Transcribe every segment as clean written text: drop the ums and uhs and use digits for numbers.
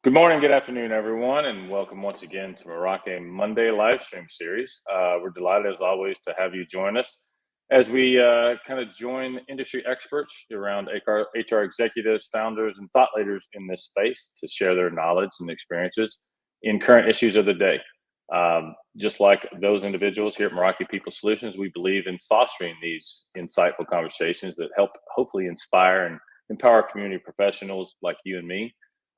Good morning, good afternoon, everyone, and welcome once again to Meraki Monday livestream series. We're delighted, as always, to have you join us as we kind of join industry experts around HR executives, founders, and thought leaders in this space to share their knowledge and experiences in current issues of the day. Just like those individuals here at Meraki People Solutions, we believe in fostering these insightful conversations that help hopefully inspire and empower community professionals like you and me.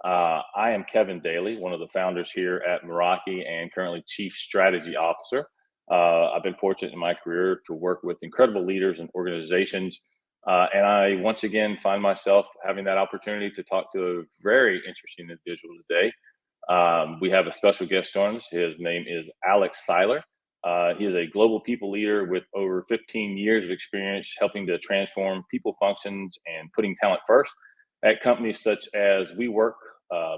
I am Kevin Dailey, one of the founders here at Meraki and currently Chief Strategy Officer. I've been fortunate in my career to work with incredible leaders and organizations. And I once again find myself having that opportunity to talk to a very interesting individual today. We have a special guest on us. His name is Alex Seiler. He is a global people leader with over 15 years of experience helping to transform people functions and putting talent first at companies such as WeWork,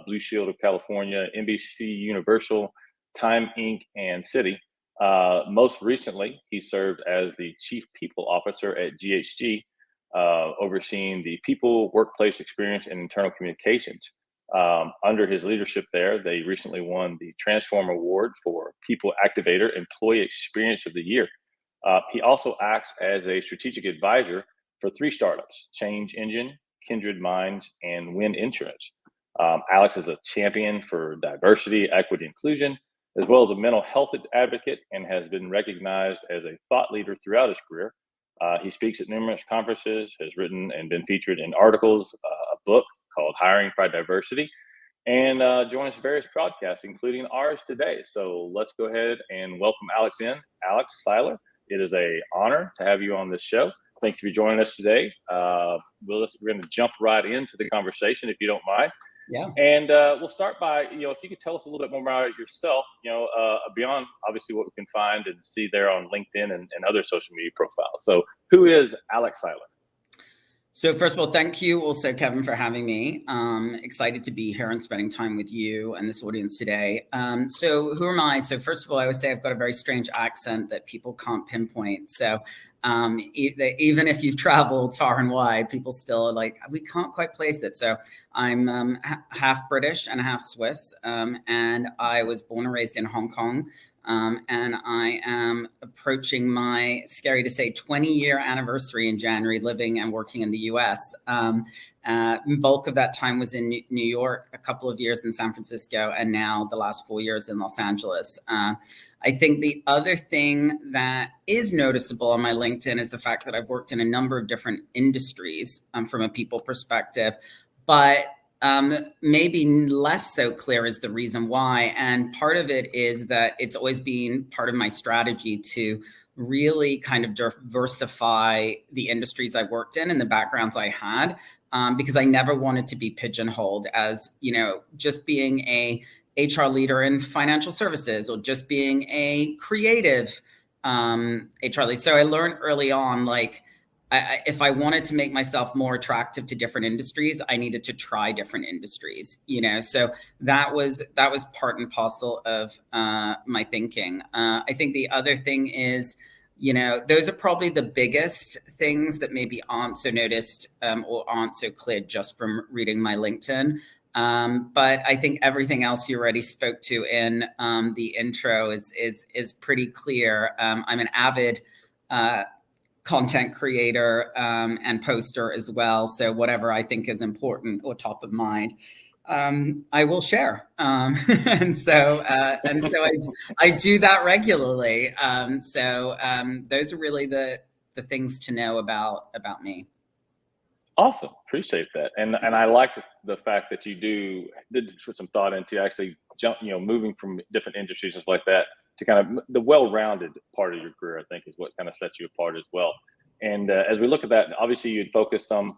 Blue Shield of California, NBC Universal, Time Inc., and Citi. Most recently, he served as the Chief People Officer at GHG, overseeing the people, workplace experience, and internal communications. Under his leadership there, they recently won the Transform Award for People Activator Employee Experience of the Year. He also acts as a strategic advisor for 3 startups: Change Engine, Kindred Minds, and Win Insurance. Alex is a champion for diversity, equity, inclusion, as well as a mental health advocate, and has been recognized as a thought leader throughout his career. He speaks at numerous conferences, has written and been featured in articles, a book called Hiring by Diversity, and joins various podcasts, including ours today. So let's go ahead and welcome Alex in. Alex Seiler, it is an honor to have you on this show. Thank you for joining us today. We're going to jump right into the conversation, if you don't mind. Yeah. And we'll start by, if you could tell us a little bit more about yourself, beyond obviously what we can find and see there on LinkedIn and other social media profiles. So who is Alex Seiler? So first of all, thank you also, Kevin, for having me. Excited to be here and spending time with you and this audience today. So who am I? So first of all, I would say I've got a very strange accent that people can't pinpoint. So even if you've traveled far and wide, people still are like, we can't quite place it. So I'm half British and half Swiss. And I was born and raised in Hong Kong. And I am approaching my, scary to say, 20-year anniversary in January, living and working in the US. Bulk of that time was in New York, a couple of years in San Francisco, and now the last 4 years in Los Angeles. I think the other thing that is noticeable on my LinkedIn is the fact that I've worked in a number of different industries from a people perspective, but maybe less so clear is the reason why. And part of it is that it's always been part of my strategy to really kind of diversify the industries I worked in and the backgrounds I had, because I never wanted to be pigeonholed as, just being a HR leader in financial services or just being a creative HR leader. So I learned early on, if I wanted to make myself more attractive to different industries, I needed to try different industries, so that was part and parcel of my thinking. I think the other thing is, those are probably the biggest things that maybe aren't so noticed or aren't so clear just from reading my LinkedIn. But I think everything else you already spoke to in the intro is pretty clear. I'm an avid content creator and poster as well. So whatever I think is important or top of mind, I will share. And so I do that regularly. So those are really the things to know about me. Awesome. Appreciate that. And I like the fact that you did put some thought into actually moving from different industries and stuff like that to kind of the well-rounded part of your career, I think is what kind of sets you apart as well. And as we look at that, obviously you'd focused some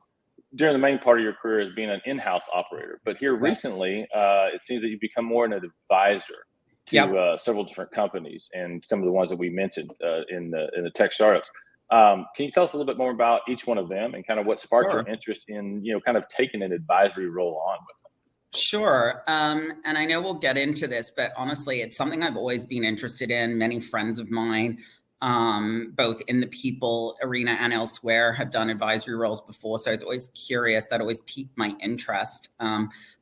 during the main part of your career as being an in-house operator, but here recently, it seems that you've become more an advisor to several different companies and some of the ones that we mentioned in the tech startups. Can you tell us a little bit more about each one of them and kind of what sparked your interest in, kind of taking an advisory role on with them? Sure. And I know we'll get into this, but honestly, it's something I've always been interested in. Many friends of mine both in the people arena and elsewhere, have done advisory roles before. So I was always curious. That always piqued my interest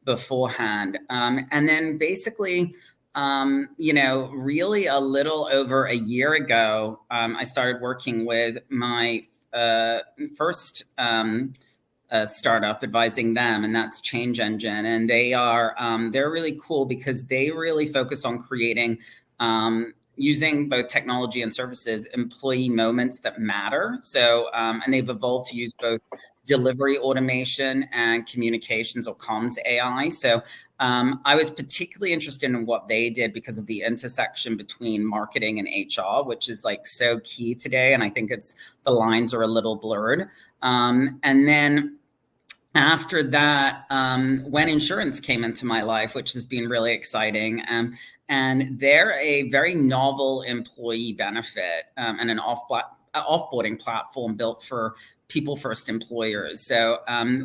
beforehand. And then basically, really a little over a year ago, I started working with my first startup, advising them, and that's Change Engine. And they're really cool because they really focus on creating, using both technology and services, employee moments that matter. So, and they've evolved to use both delivery automation and communications or comms AI. So I was particularly interested in what they did because of the intersection between marketing and HR, which is like so key today. And I think the lines are a little blurred. And then after that, when insurance came into my life, which has been really exciting, and they're a very novel employee benefit and an offboarding platform built for people first employers. So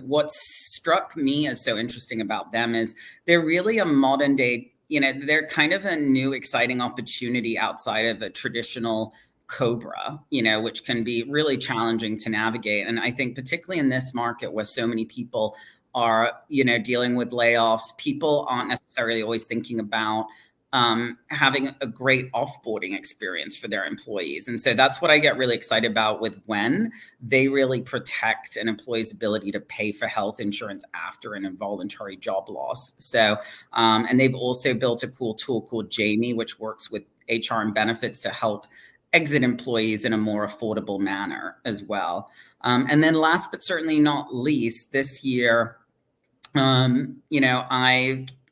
what struck me as so interesting about them is they're really a modern day, they're kind of a new exciting opportunity outside of a traditional Cobra, which can be really challenging to navigate. And I think particularly in this market where so many people are, dealing with layoffs, people aren't necessarily always thinking about having a great offboarding experience for their employees. And so that's what I get really excited about with when they really protect an employee's ability to pay for health insurance after an involuntary job loss. So, and they've also built a cool tool called Jamie, which works with HR and benefits to help exit employees in a more affordable manner as well. And then last but certainly not least, this year,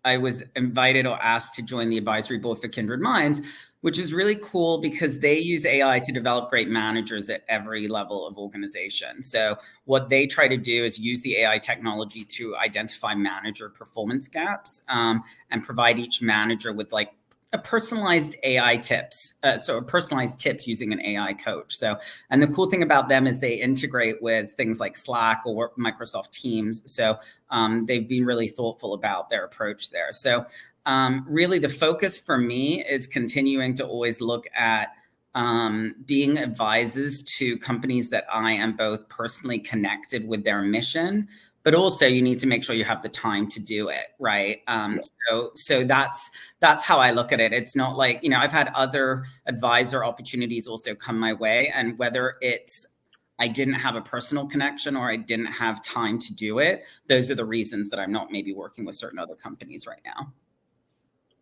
I was invited or asked to join the advisory board for Kindred Minds, which is really cool because they use AI to develop great managers at every level of organization. So what they try to do is use the AI technology to identify manager performance gaps and provide each manager with like a personalized AI tips. So personalized tips using an AI coach. So, and the cool thing about them is they integrate with things like Slack or Microsoft Teams. So they've been really thoughtful about their approach there. So really the focus for me is continuing to always look at being advisors to companies that I am both personally connected with their mission, but also you need to make sure you have the time to do it, right? So that's how I look at it. It's not like, I've had other advisor opportunities also come my way, and whether it's I didn't have a personal connection or I didn't have time to do it, those are the reasons that I'm not maybe working with certain other companies right now.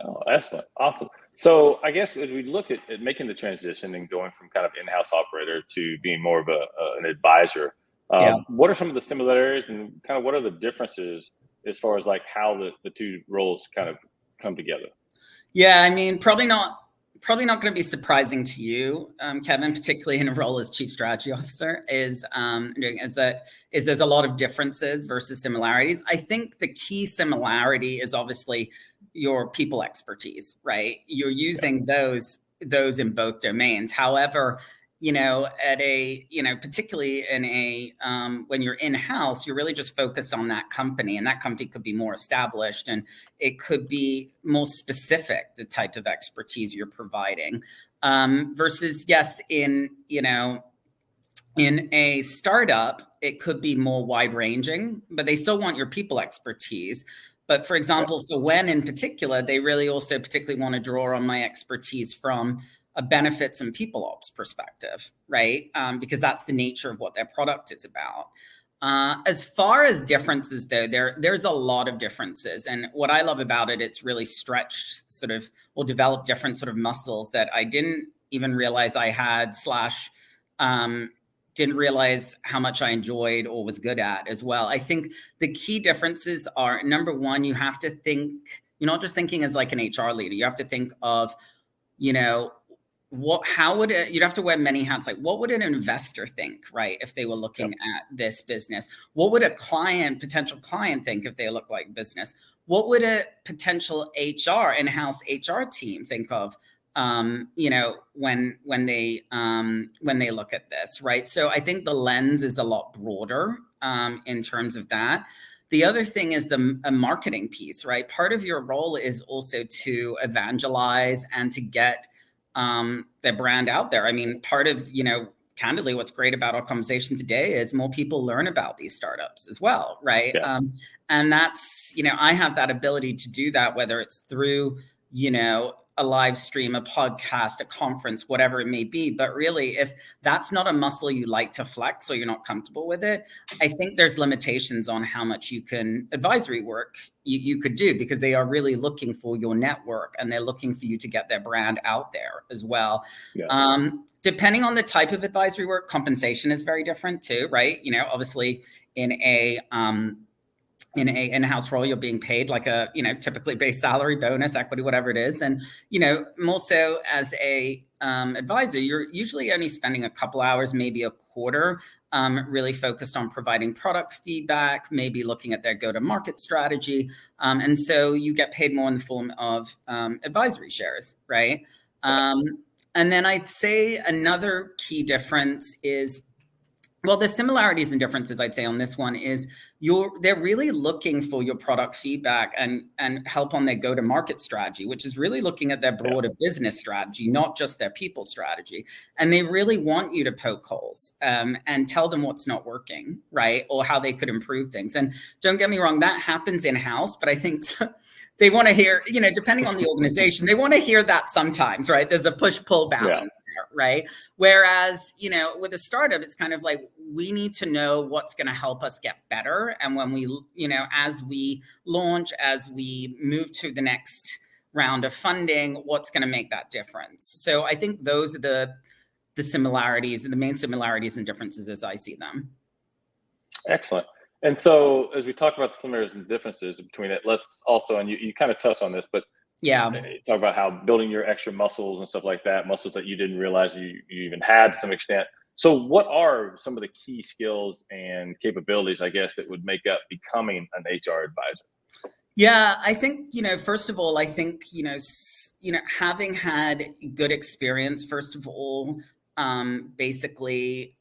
Oh, excellent. Awesome. So I guess as we look at making the transition and going from kind of in-house operator to being more of an advisor, what are some of the similarities and kind of what are the differences as far as like how the two roles kind of come together? Yeah, I mean, probably not going to be surprising to you, Kevin, particularly in a role as chief strategy officer, is there's a lot of differences versus similarities. I think the key similarity is obviously your people expertise, right? You're using those in both domains. However, particularly in a, when you're in-house, you're really just focused on that company, and that company could be more established and it could be more specific, the type of expertise you're providing, versus yes, in a startup, it could be more wide ranging, but they still want your people expertise. But for example, for When in particular, they really also particularly want to draw on my expertise from a benefits and people ops perspective, right? Because that's the nature of what their product is about. As far as differences, though, there's a lot of differences. And what I love about it, it's really stretched or developed different sort of muscles that I didn't even realize I had didn't realize how much I enjoyed or was good at as well. I think the key differences are, number one, you have to think, you're not just thinking as like an HR leader. You have to think of, you'd have to wear many hats. Like, what would an investor think, right? If they were looking at this business, what would a potential client think if they look like business? What would a potential in-house HR team think of, when they look at this, right? So I think the lens is a lot broader in terms of that. The other thing is a marketing piece, right? Part of your role is also to evangelize and to get their brand out there. I mean, part of, candidly, what's great about our conversation today is more people learn about these startups as well, right? Yeah. And that's, I have that ability to do that, whether it's through, a live stream, a podcast, a conference, whatever it may be. But really, if that's not a muscle you like to flex or you're not comfortable with it, I think there's limitations on how much advisory work you could do, because they are really looking for your network and they're looking for you to get their brand out there as well. Yeah. Depending on the type of advisory work, compensation is very different too, right? Obviously in a in-house role, you're being paid like a, typically base salary, bonus, equity, whatever it is. And, more so as a advisor, you're usually only spending a couple hours, maybe a quarter, really focused on providing product feedback, maybe looking at their go-to-market strategy. And so you get paid more in the form of advisory shares, right? And then I'd say another key difference is, well, the similarities and differences I'd say on this one is they're really looking for your product feedback and help on their go-to-market strategy, which is really looking at their broader business strategy, not just their people strategy. And they really want you to poke holes and tell them what's not working, right? Or how they could improve things. And don't get me wrong, that happens in-house, but I think they want to hear, depending on the organization, they want to hear that sometimes, right? There's a push-pull balance there, right? Whereas, with a startup, it's kind of like, we need to know what's going to help us get better. And when we, as we launch, as we move to the next round of funding, what's going to make that difference? So I think those are the similarities, the main similarities and differences as I see them. Excellent. And so as we talk about the similarities and differences between it, let's also, and you kind of touched on this, but talk about how building your extra muscles and stuff like that, muscles that you didn't realize you even had to some extent. So what are some of the key skills and capabilities, I guess, that would make up becoming an HR advisor? Yeah, I think, first of all, I think, having had good experience, first of all, basically,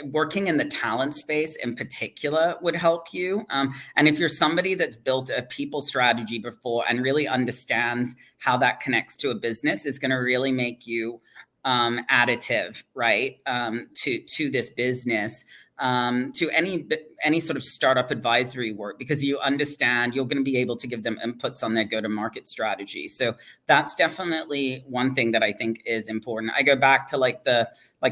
working in the talent space in particular would help you. And if you're somebody that's built a people strategy before and really understands how that connects to a business, it's going to really make you additive, right, to this business, to any sort of startup advisory work, because you understand you're going to be able to give them inputs on their go-to-market strategy. So that's definitely one thing that I think is important. I go back to like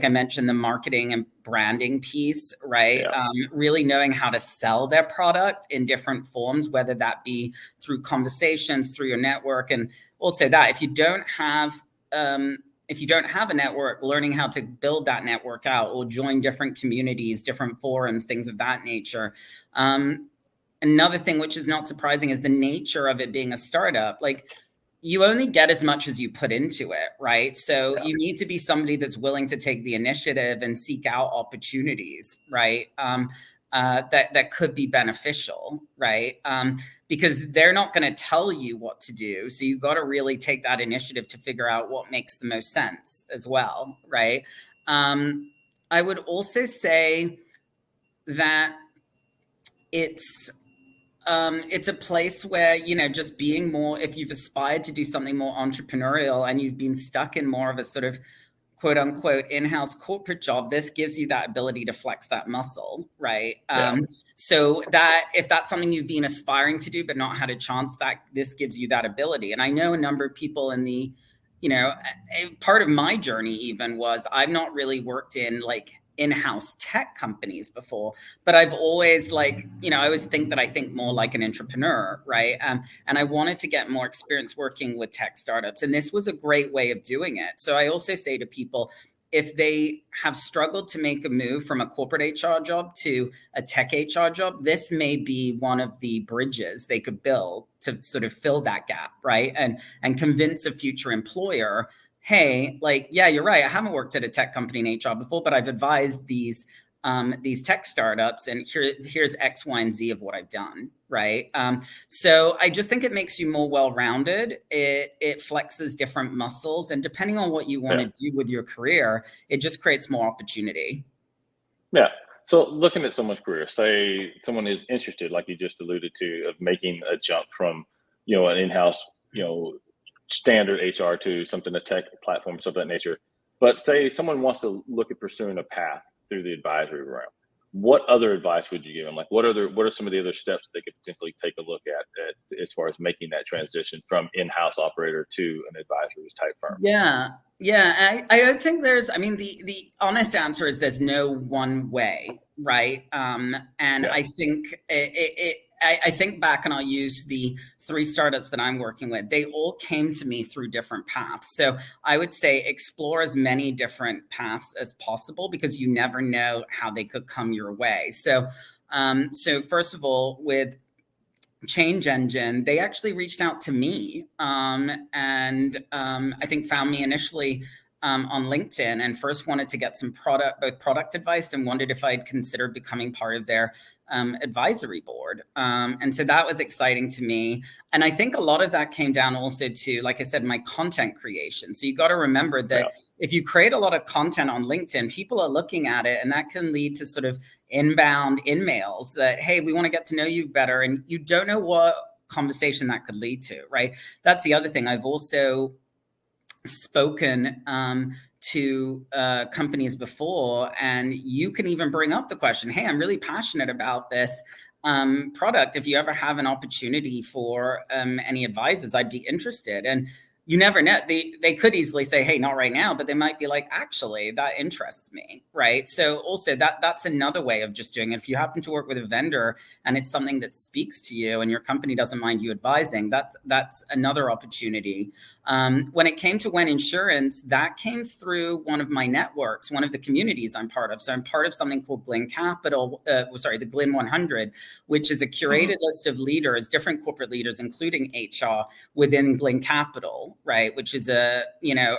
I mentioned, the marketing and branding piece, right? Really knowing how to sell their product in different forms, whether that be through conversations, through your network, and also that if you don't have a network, learning how to build that network out or join different communities, different forums, things of that nature. Another thing, which is not surprising, is the nature of it being a startup. Like, you only get as much as you put into it, right? So you need to be somebody that's willing to take the initiative and seek out opportunities, right? That could be beneficial, right? Because they're not going to tell you what to do. So you've got to really take that initiative to figure out what makes the most sense as well, right? I would also say that it's a place where, just being more, if you've aspired to do something more entrepreneurial and you've been stuck in more of a sort of quote unquote in-house corporate job, this gives you that ability to flex that muscle, right? So that if that's something you've been aspiring to do but not had a chance, that this gives you that ability. And I know a number of people in the, part of my journey even was I've not really worked in like in-house tech companies before, but I've always I always think that I think more like an entrepreneur, right? And I wanted to get more experience working with tech startups, and this was a great way of doing it. So I also say to people, if they have struggled to make a move from a corporate HR job to a tech HR job, this may be one of the bridges they could build to sort of fill that gap, right? And convince a future employer, hey, you're right. I haven't worked at a tech company in HR before, but I've advised these tech startups, and here's X, Y, and Z of what I've done, right? So I just think it makes you more well-rounded. It flexes different muscles, and depending on what you want to do with your career, it just creates more opportunity. Yeah. So looking at someone's career, say someone is interested, like you just alluded to, of making a jump from, an in-house, standard HR to something, a tech platform, something of that nature. But say someone wants to look at pursuing a path through the advisory realm. What other advice would you give them? Like, what are some of the other steps they could potentially take a look at as far as making that transition from in-house operator to an advisory type firm? I don't think I mean, the honest answer is there's no one way, right? And I think I think back, and I'll use the 3 startups that I'm working with. They all came to me through different paths. So I would say explore as many different paths as possible, because you never know how they could come your way. So first of all, with Change Engine, they actually reached out to me, and I think found me initially on LinkedIn, and first wanted to get some product advice, and wondered if I'd consider becoming part of their advisory board. And so that was exciting to me. And I think a lot of that came down also to, like I said, my content creation. So you got to remember that if you create a lot of content on LinkedIn, people are looking at it, and that can lead to sort of inbound in-mails that, hey, we want to get to know you better. And you don't know what conversation that could lead to, right? That's the other thing. I've also spoken to companies before, and you can even bring up the question, hey, I'm really passionate about this product. If you ever have an opportunity for any advisors, I'd be interested. And you never know. They could easily say, hey, not right now, but they might be like, actually, that interests me, right? So also that's another way of just doing it. If you happen to work with a vendor and it's something that speaks to you and your company doesn't mind you advising, that's another opportunity. When it came to When Insurance, that came through one of my networks, one of the communities I'm part of. So I'm part of something called Glyn Capital, the Glyn 100, which is a curated list of leaders, different corporate leaders, including HR, within Glyn Capital, right, which is a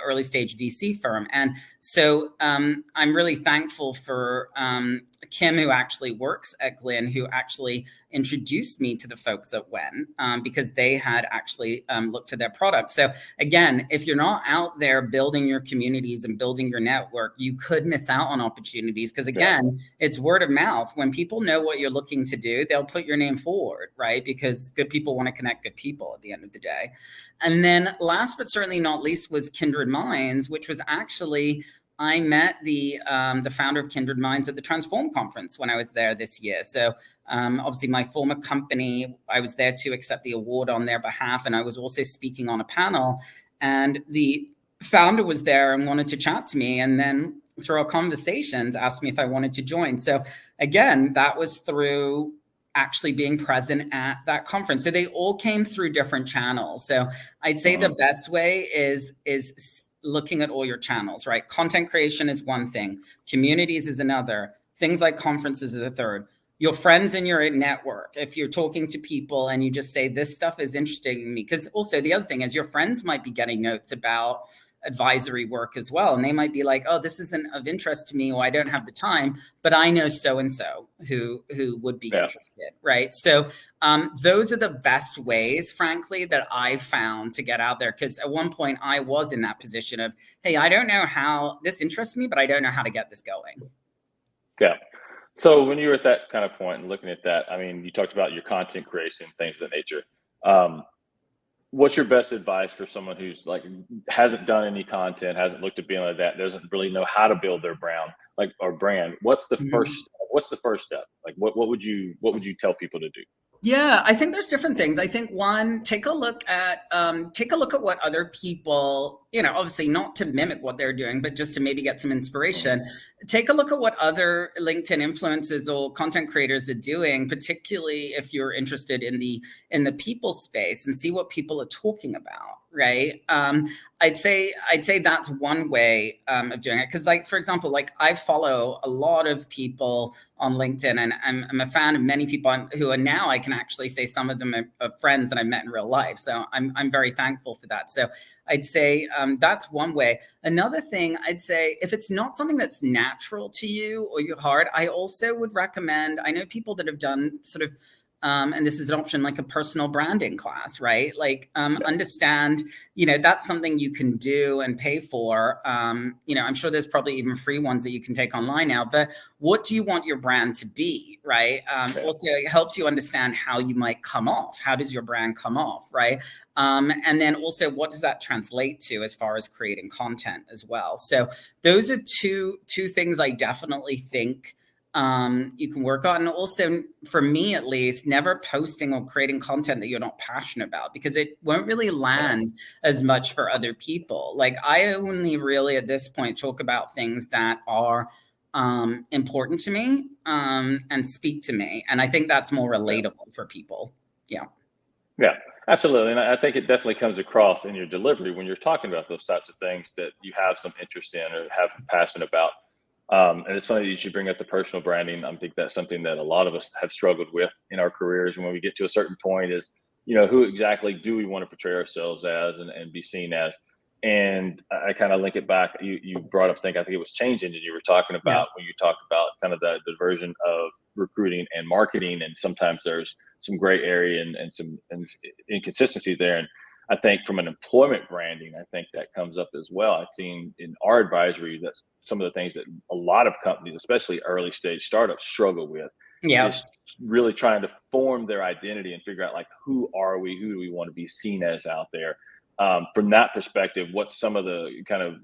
early stage VC firm. And so I'm really thankful for Kim, who actually works at Glyn, who actually introduced me to the folks at When, because they had actually looked at their product. So again, if you're not out there building your communities and building your network, you could miss out on opportunities, because again, it's word of mouth. When people know what you're looking to do, they'll put your name forward, right? Because good people want to connect good people at the end of the day. And then last but certainly not least was Kindred Minds, which was actually, I met the founder of Kindred Minds at the Transform conference when I was there this year. So obviously my former company, I was there to accept the award on their behalf. And I was also speaking on a panel, and the founder was there and wanted to chat to me. And then through our conversations, asked me if I wanted to join. So again, that was through actually being present at that conference. So they all came through different channels. So I'd say the best way is looking at all your channels, right? Content creation is one thing. Communities is another. Things like conferences is a third. Your friends in your network, if you're talking to people and you just say, this stuff is interesting to me. Because also the other thing is your friends might be getting notes about advisory work as well. And they might be like, oh, this isn't of interest to me, or I don't have the time, but I know so-and-so who would be interested, right? So those are the best ways, frankly, that I've found to get out there. Because at one point I was in that position of, hey, I don't know how this interests me, but I don't know how to get this going. Yeah. So when you were at that kind of point and looking at that, I mean, you talked about your content creation, things of that nature. What's your best advice for someone who's like hasn't done any content, hasn't looked at being like that, doesn't really know how to build their brand? What's the first step? Like what would you tell people to do? Yeah, I think there's different things. I think one, take a look at what other people, obviously not to mimic what they're doing, but just to maybe get some inspiration. Take a look at what other LinkedIn influencers or content creators are doing, particularly if you're interested in the people space, and see what people are talking about. Right. I'd say that's one way of doing it. Because, like, for example, like I follow a lot of people on LinkedIn, and I'm a fan of many people who are now, I can actually say some of them are friends that I met in real life. So I'm very thankful for that. So I'd say that's one way. Another thing I'd say, if it's not something that's natural to you or you're hard, I also would recommend, I know people that have done sort of and this is an option like a personal branding class, right? Like understand, that's something you can do and pay for. I'm sure there's probably even free ones that you can take online now, but what do you want your brand to be, right? Also, it helps you understand how you might come off. How does your brand come off, right? And then also, what does that translate to as far as creating content as well? So those are two things I definitely think you can work on. And also, for me at least, never posting or creating content that you're not passionate about, because it won't really land as much for other people. Like, I only really at this point talk about things that are important to me and speak to me. And I think that's more relatable for people. Yeah, absolutely. And I think it definitely comes across in your delivery when you're talking about those types of things that you have some interest in or have passion about. And it's funny that you should bring up the personal branding. I think that's something that a lot of us have struggled with in our careers. When we get to a certain point is, who exactly do we want to portray ourselves as and be seen as? And I kind of link it back. You brought up, I think it was change engine you were talking about when you talked about kind of the version of recruiting and marketing. And sometimes there's some gray area and some inconsistencies there. And I think from an employment branding, I think that comes up as well. I've seen in our advisory that's some of the things that a lot of companies, especially early stage startups, struggle with. Is really trying to form their identity and figure out, like, who are we? Who do we want to be seen as out there? From that perspective, what's some of the kind of,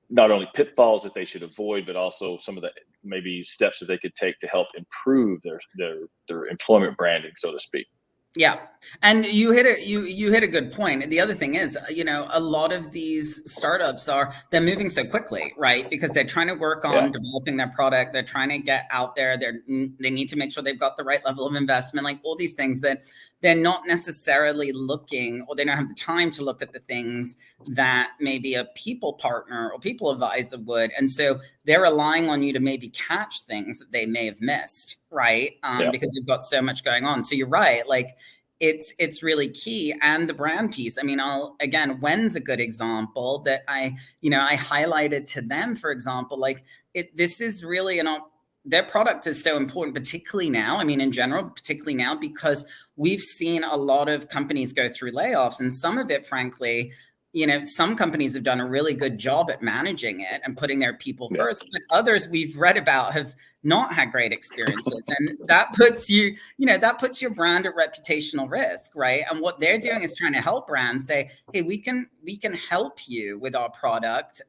not only pitfalls that they should avoid, but also some of the maybe steps that they could take to help improve their employment branding, so to speak. Yeah. And you hit a good point. And the other thing is, a lot of these startups they're moving so quickly, right? Because they're trying to work on developing their product. They're trying to get out there. They need to make sure they've got the right level of investment, like all these things that they're not necessarily looking, or they don't have the time to look at the things that maybe a people partner or people advisor would. And so they're relying on you to maybe catch things that they may have missed, right? Because they've got so much going on. So you're right. Like, it's really key. And the brand piece, I mean, Wen's a good example that I highlighted to them, for example. Like, this is really their product is so important, particularly now. I mean, in general, particularly now, because we've seen a lot of companies go through layoffs, and some of it, frankly, some companies have done a really good job at managing it and putting their people first, but others we've read about have not had great experiences. And that puts your brand at reputational risk, right? And what they're doing is trying to help brands say, hey, we can help you with our product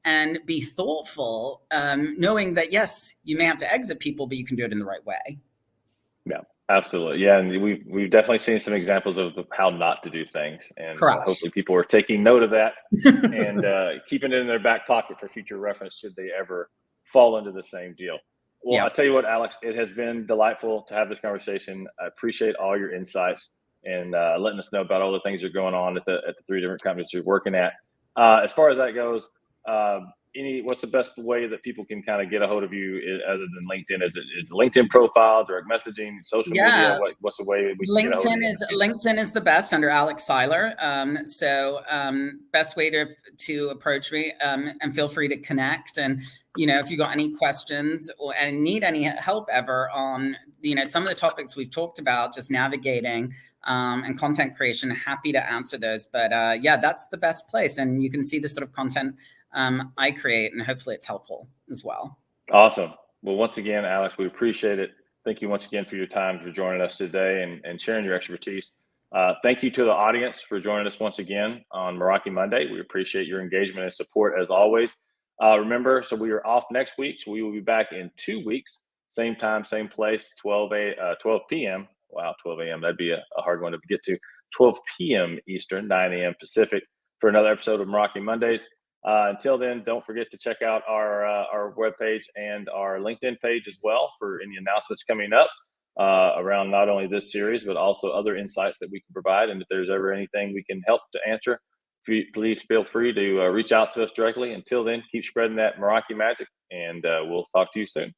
and be thoughtful, knowing that, yes, you may have to exit people, but you can do it in the right way. Yeah. Absolutely. Yeah. And we've definitely seen some examples of how not to do things. And hopefully people are taking note of that and keeping it in their back pocket for future reference should they ever fall into the same deal. Well, I'll tell you what, Alex, it has been delightful to have this conversation. I appreciate all your insights and letting us know about all the things that are going on at the 3 different companies you're working at. As far as that goes, what's the best way that people can kind of get a hold of you other than LinkedIn? Is the LinkedIn profile, direct messaging, social media? What's the way we can get a hold of you? LinkedIn is the best, under Alex Seiler. Best way to approach me, and feel free to connect. And if you got any questions and need any help ever on some of the topics we've talked about, just navigating and content creation, happy to answer those. But that's the best place, and you can see the sort of content I create, and hopefully it's helpful as well. Awesome. Well, once again, Alex, we appreciate it. Thank you once again for your time, for joining us today and sharing your expertise. Thank you to the audience for joining us once again on Meraki Monday. We appreciate your engagement and support as always. Remember, so we are off next week. So we will be back in 2 weeks, same time, same place, 12 p.m. Wow, 12 a.m. That'd be a hard one to get to. 12 p.m. Eastern, 9 a.m. Pacific for another episode of Meraki Mondays. Until then, don't forget to check out our webpage and our LinkedIn page as well for any announcements coming up around not only this series, but also other insights that we can provide. And if there's ever anything we can help to answer, please feel free to reach out to us directly. Until then, keep spreading that Meraki magic, and we'll talk to you soon.